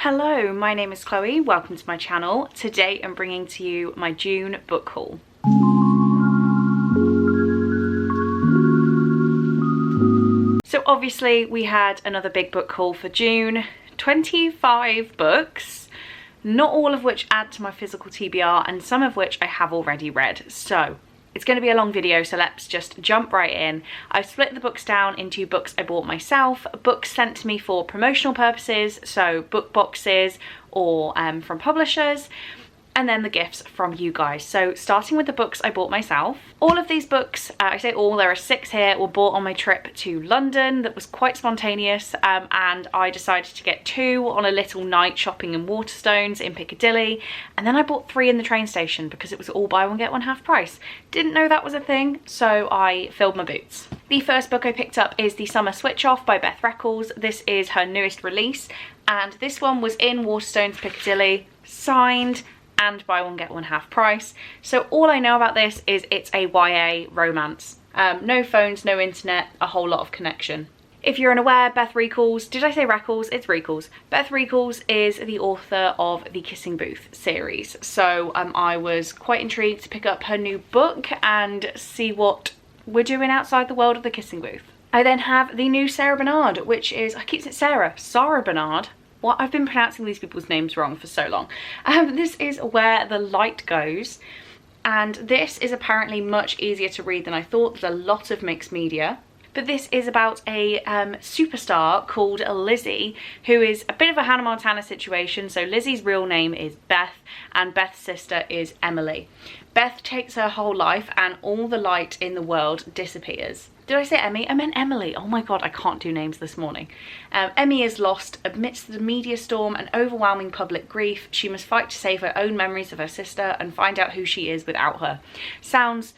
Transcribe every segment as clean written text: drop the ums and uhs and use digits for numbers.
Hello, my name is Chloe, welcome to my channel. Today I'm bringing to you my June book haul. So obviously we had another big book haul for June, 25 books, not all of which add to my physical TBR and some of which I have already read. So it's going to be a long video, so let's just jump right in. I've split the books down into books I bought myself, books sent to me for promotional purposes, so book boxes or from publishers, and then the gifts from you guys. So starting with the books I bought myself. All of these books, I say all, there are 6 here, were bought on my trip to London. That was quite spontaneous, and I decided to get 2 on a little night shopping in Waterstones in Piccadilly, and then I bought 3 in the train station because it was all buy one get one half price. Didn't know that was a thing, so I filled my boots. The first book I picked up is The Summer Switch Off by Beth Reckles. This is her newest release, and this one was in Waterstones Piccadilly, signed, and buy one get one half price. So all I know about this is it's a YA romance. No phones, no internet, a whole lot of connection. If you're unaware, Beth Reckles, did I say Reckles? It's Reckles. Beth Reckles is the author of the Kissing Booth series. So I was quite intrigued to pick up her new book and see what we're doing outside the world of the Kissing Booth. I then have the new Sarah Bernard, which is, I keep saying Sarah Bernard. What? I've been pronouncing these people's names wrong for so long. This is Where the Light Goes, and this is apparently much easier to read than I thought. There's a lot of mixed media, but this is about a superstar called Lizzie, who is a bit of a Hannah Montana situation. So Lizzie's real name is Beth, and Beth's sister is Emily. Beth takes her whole life and all the light in the world disappears. Did I say Emmy? I meant Emily. Oh my god, I can't do names this morning. Emmy is lost amidst the media storm and overwhelming public grief. She must fight to save her own memories of her sister and find out who she is without her. Sounds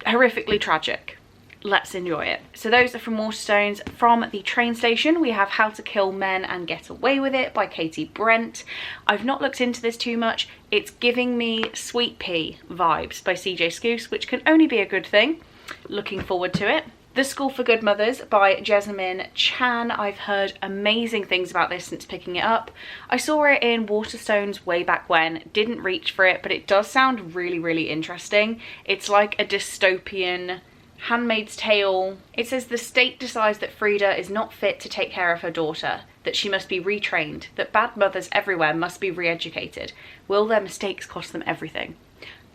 horrifically tragic. Let's enjoy it. So those are from Waterstones. From the train station, we have How to Kill Men and Get Away With It by Katie Brent. I've not looked into this too much. It's giving me Sweet Pea vibes by CJ Scoose, which can only be a good thing. Looking forward to it. The School for Good Mothers by Jessamine Chan. I've heard amazing things about this since picking it up. I saw it in Waterstones way back when, didn't reach for it, but it does sound really, really interesting. It's like a dystopian Handmaid's Tale. It says the state decides that Frida is not fit to take care of her daughter, that she must be retrained, that bad mothers everywhere must be re-educated. Will their mistakes cost them everything?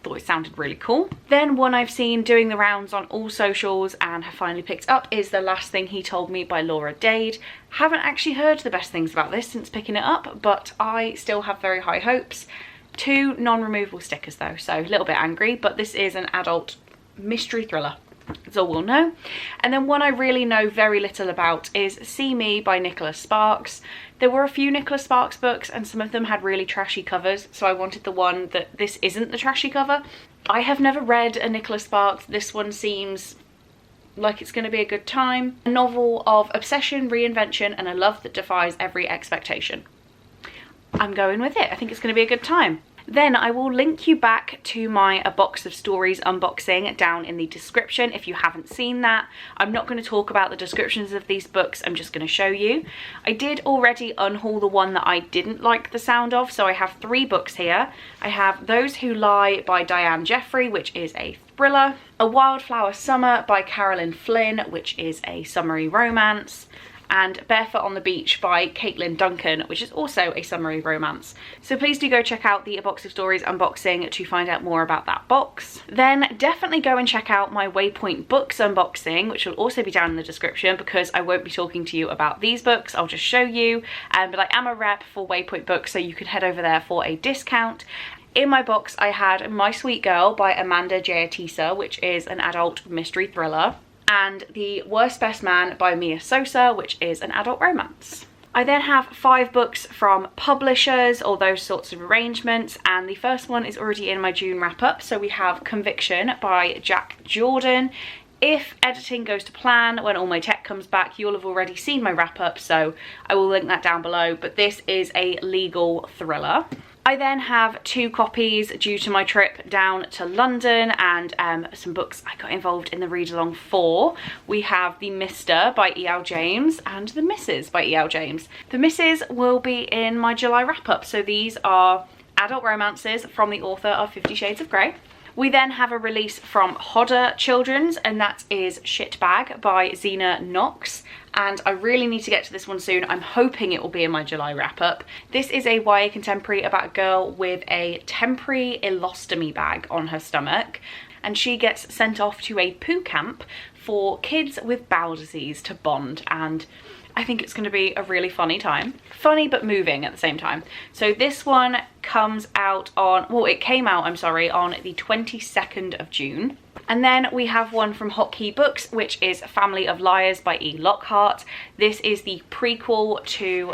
Thought it sounded really cool. Then one I've seen doing the rounds on all socials and have finally picked up is The Last Thing He Told Me by Laura Dade. Haven't actually heard the best things about this since picking it up, but I still have very high hopes. 2 non-removable stickers though, so a little bit angry, but this is an adult mystery thriller. That's all we'll know. And then one I really know very little about is See Me by Nicholas Sparks. There were a few Nicholas Sparks books and some of them had really trashy covers, so I wanted the one that this isn't the trashy cover. I have never read a Nicholas Sparks. This one seems like it's going to be a good time. A novel of obsession, reinvention, and a love that defies every expectation. I'm going with it. I think it's going to be a good time. Then I will link you back to my A Box of Stories unboxing down in the description if you haven't seen that. I'm not going to talk about the descriptions of these books, I'm just going to show you. I did already unhaul the one that I didn't like the sound of, so I have 3 books here. I have Those Who Lie by Diane Jeffrey, which is a thriller. A Wildflower Summer by Carolyn Flynn, which is a summery romance. And Barefoot on the Beach by Caitlin Duncan, which is also a summery romance. So please do go check out the A Box of Stories unboxing to find out more about that box. Then definitely go and check out my Waypoint Books unboxing, which will also be down in the description because I won't be talking to you about these books, I'll just show you. But I am a rep for Waypoint Books, so you can head over there for a discount. In my box I had My Sweet Girl by Amanda Jayatisa, which is an adult mystery thriller, and The Worst Best Man by Mia Sosa, which is an adult romance. I then have 5 books from publishers or those sorts of arrangements, and the first one is already in my June wrap up. So we have Conviction by Jack Jordan. If editing goes to plan, when all my tech comes back, you'll have already seen my wrap up, so I will link that down below, but this is a legal thriller. I then have 2 copies due to my trip down to London, and some books I got involved in the read along for. We have the Mr. by E.L. James and the Mrs. by E.L. James. The Mrs. will be in my July wrap up. So these are adult romances from the author of 50 Shades of Grey. We then have a release from Hodder Children's, and that is Shitbag by Zena Knox. And I really need to get to this one soon. I'm hoping it will be in my July wrap up. This is a YA contemporary about a girl with a temporary ileostomy bag on her stomach, and she gets sent off to a poo camp for kids with bowel disease to bond, and I think it's going to be a really funny time. Funny but moving at the same time. So this one comes out on, well, it came out, I'm sorry, on the 22nd of June. And then we have one from Waypoint Books, which is Family of Liars by E. Lockhart. This is the prequel to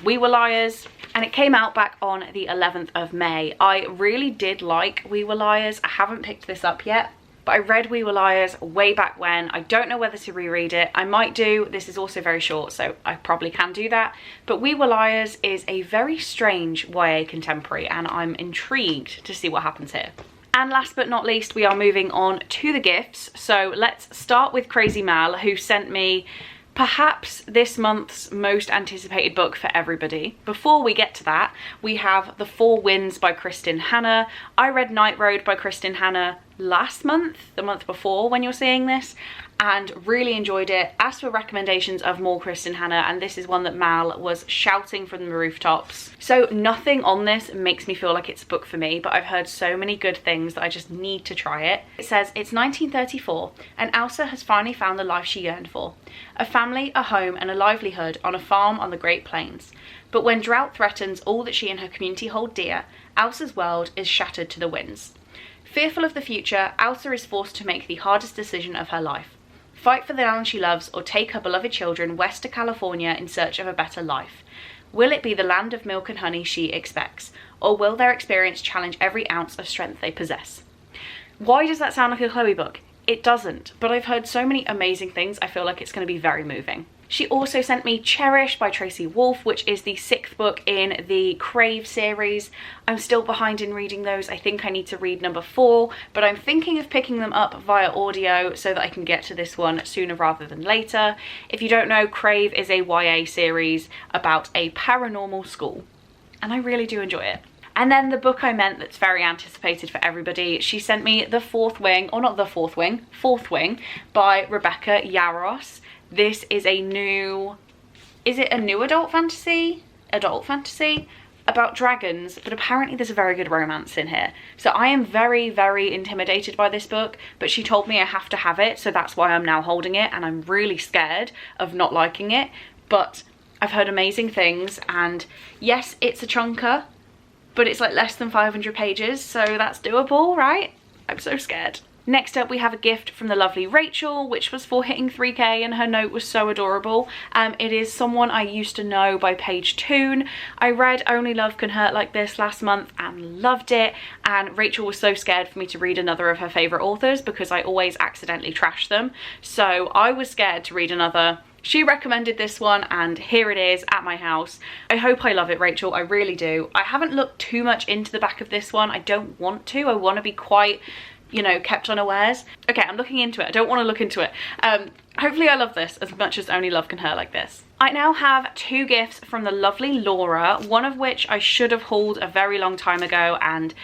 We Were Liars, and it came out back on the 11th of May. I really did like We Were Liars. I haven't picked this up yet, but I read We Were Liars way back when. I don't know whether to reread it. I might do. This is also very short, so I probably can do that. But We Were Liars is a very strange YA contemporary, and I'm intrigued to see what happens here. And last but not least, we are moving on to the gifts. So let's start with Crazy Mal, who sent me perhaps this month's most anticipated book for everybody. Before we get to that, we have The Four Winds by Kristin Hannah. I read Night Road by Kristin Hannah last month, the month before when you're seeing this, and really enjoyed it. Asked for recommendations of more Kristin Hannah, and this is one that Mal was shouting from the rooftops. So nothing on this makes me feel like it's a book for me, but I've heard so many good things that I just need to try it. It says, it's 1934 and Elsa has finally found the life she yearned for. A family, a home and a livelihood on a farm on the Great Plains. But when drought threatens all that she and her community hold dear, Elsa's world is shattered to the winds. Fearful of the future, Elsa is forced to make the hardest decision of her life. Fight for the land she loves, or take her beloved children west to California in search of a better life. Will it be the land of milk and honey she expects, or will their experience challenge every ounce of strength they possess? Why does that sound like a Chloe book? It doesn't, but I've heard so many amazing things, I feel like it's going to be very moving. She also sent me Cherish by Tracy Wolfe, which is the 6th book in the Crave series. I'm still behind in reading those. I think I need to read number 4, but I'm thinking of picking them up via audio so that I can get to this one sooner rather than later. If you don't know, Crave is a YA series about a paranormal school, and I really do enjoy it. And then the book I meant that's very anticipated for everybody, she sent me The Fourth Wing, or not The Fourth Wing, Fourth Wing by Rebecca Yarros. This is a new, is it a new adult fantasy? Adult fantasy about dragons, but apparently there's a very good romance in here. So I am very, very intimidated by this book, but she told me I have to have it, so that's why I'm now holding it, and I'm really scared of not liking it. But I've heard amazing things, and yes, it's a chunker, but it's like less than 500 pages, so that's doable, right? I'm so scared. Next up, we have a gift from the lovely Rachel, which was for hitting 3K, and her note was so adorable. It is someone I used to know by Paige Toon. I read Only Love Can Hurt Like This last month and loved it, and Rachel was so scared for me to read another of her favourite authors because I always accidentally trash them. So I was scared to read another. She recommended this one, and here it is at my house. I hope I love it, Rachel. I really do. I haven't looked too much into the back of this one. I don't want to. I want to be quite, you know, kept unawares. Okay, I'm looking into it. I don't want to look into it. Hopefully I love this as much as Only Love Can Hurt Like This. I now have 2 gifts from the lovely Laura, one of which I should have hauled a very long time ago, and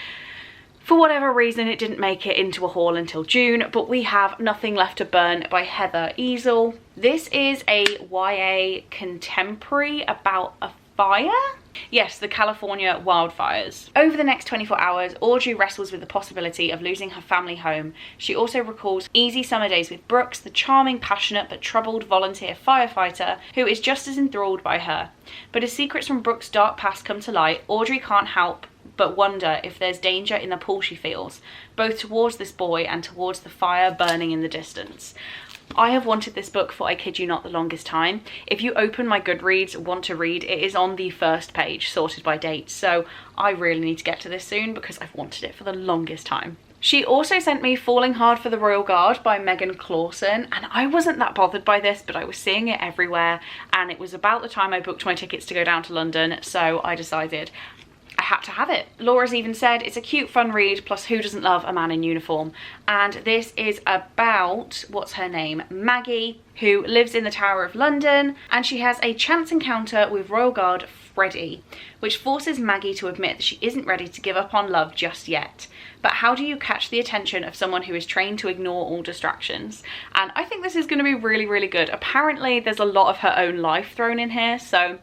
for whatever reason it didn't make it into a haul until June, but we have Nothing Left to Burn by Heather Easel. This is a YA contemporary about a fire? Yes, the California wildfires. Over the next 24 hours, Audrey wrestles with the possibility of losing her family home. She also recalls easy summer days with Brooks, the charming, passionate but troubled volunteer firefighter who is just as enthralled by her. But as secrets from Brooks' dark past come to light, Audrey can't help but wonder if there's danger in the pull she feels, both towards this boy and towards the fire burning in the distance. I have wanted this book for, I kid you not, the longest time. If you open my Goodreads Want to Read, it is on the first page, sorted by date, so I really need to get to this soon because I've wanted it for the longest time. She also sent me Falling Hard for the Royal Guard by Megan Clawson, and I wasn't that bothered by this, but I was seeing it everywhere, and it was about the time I booked my tickets to go down to London, so I decided I had to have it. Laura's even said it's a cute, fun read, plus who doesn't love a man in uniform? And this is about, what's her name? Maggie, who lives in the Tower of London, and she has a chance encounter with Royal Guard Freddie, which forces Maggie to admit that she isn't ready to give up on love just yet. But how do you catch the attention of someone who is trained to ignore all distractions? And I think this is going to be really, really good. Apparently there's a lot of her own life thrown in here, so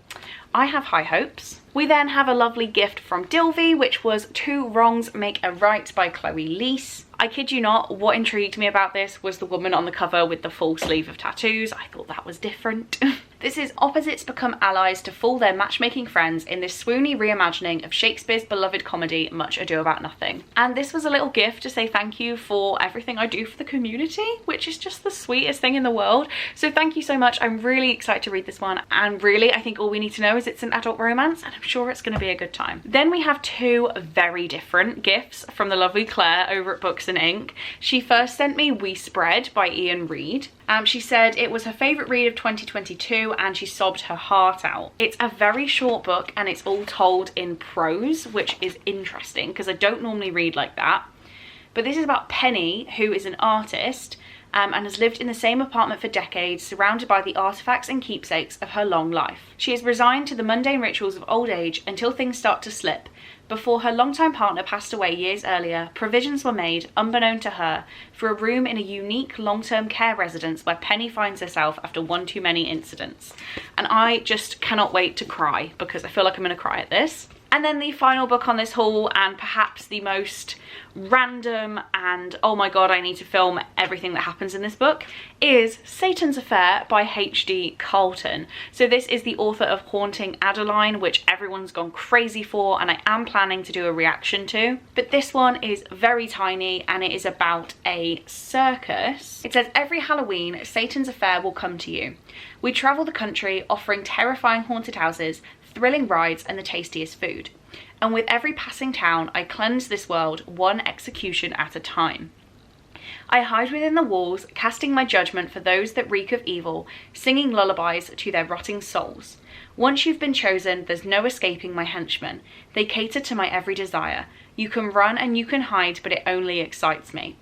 I have high hopes. We then have a lovely gift from Dilvy, which was Two Wrongs Make a Right by Chloe Leese. I kid you not, what intrigued me about this was the woman on the cover with the full sleeve of tattoos. I thought that was different. This is opposites become allies to fool their matchmaking friends in this swoony reimagining of Shakespeare's beloved comedy, Much Ado About Nothing. And this was a little gift to say thank you for everything I do for the community, which is just the sweetest thing in the world. So thank you so much. I'm really excited to read this one. And really, I think all we need to know is it's an adult romance, and I'm sure it's going to be a good time. Then we have two very different gifts from the lovely Claire over at Books and Ink. She first sent me We Spread by Ian Reid. She said it was her favourite read of 2022 and she sobbed her heart out. It's a very short book and it's all told in prose, which is interesting because I don't normally read like that. But this is about Penny, who is an artist and has lived in the same apartment for decades, surrounded by the artefacts and keepsakes of her long life. She is resigned to the mundane rituals of old age until things start to slip. Before her longtime partner passed away years earlier, provisions were made, unbeknown to her, for a room in a unique long-term care residence where Penny finds herself after one too many incidents. And I just cannot wait to cry because I feel like I'm going to cry at this. And then the final book on this haul, and perhaps the most random and oh my god I need to film everything that happens in this book, is Satan's Affair by H.D. Carlton. So this is the author of Haunting Adeline, which everyone's gone crazy for and I am planning to do a reaction to. But this one is very tiny and it is about a circus. It says, every Halloween, Satan's Affair will come to you. We travel the country offering terrifying haunted houses, thrilling rides and the tastiest food. And with every passing town, I cleanse this world one execution at a time. I hide within the walls, casting my judgment for those that reek of evil, singing lullabies to their rotting souls. Once you've been chosen, there's no escaping my henchmen. They cater to my every desire. You can run and you can hide, but it only excites me.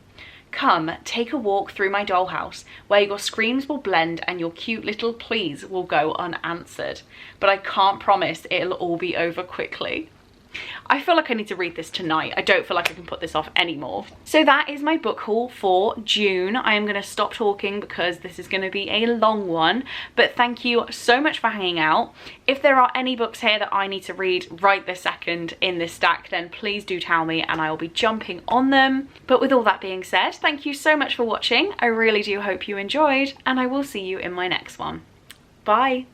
Come, take a walk through my dollhouse, where your screams will blend and your cute little pleas will go unanswered. But I can't promise it'll all be over quickly. I feel like I need to read this tonight. I don't feel like I can put this off anymore. So that is my book haul for June. I am going to stop talking because this is going to be a long one. But thank you so much for hanging out. If there are any books here that I need to read right this second in this stack, then please do tell me and I will be jumping on them. But with all that being said, thank you so much for watching. I really do hope you enjoyed and I will see you in my next one. Bye.